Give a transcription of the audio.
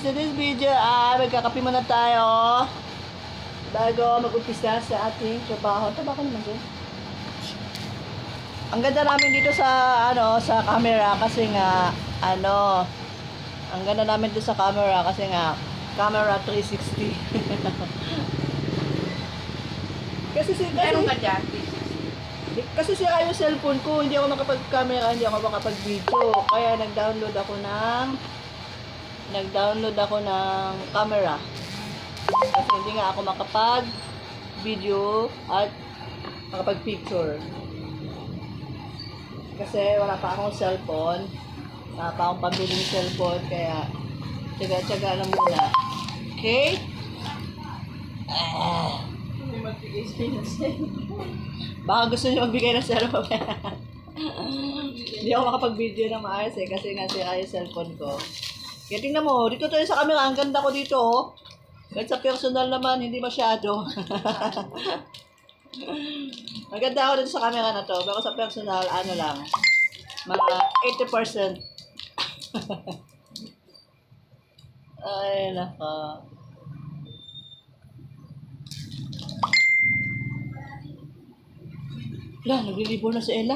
guys, in this video magkakape muna tayo bago mag-umpisa sa ating trabaho. Taba ka naman dyan. Ang ganda namin dito sa sa camera kasi nga ang ganda namin dito sa camera kasi nga camera 360. Meron ka dyan? Kasi sira yung cellphone ko, hindi ako makapag-camera, hindi ako makapag-video. Kaya nag-download ako ng camera. Kasi hindi nga ako makapag-video at makapag-picture. Kasi wala pa akong cellphone. Wala pa akong pambiling cellphone, kaya tsaga-tsaga lang muna. Okay? Hindi magbigay sa'yo ng cellphone. Baka gusto niyo magbigay ng cellphone. Hindi ako makapag-video na maayos kasi nga sira yung cellphone ko. Kaya tingnan mo, dito tayo sa camera, ang ganda ko dito oh. Kahit sa personal naman, hindi masyado. Ang ganda ako dito sa camera na to, pero sa personal, lang, mga 80%. Ay, naka. Wala, naglilibor na si Ella.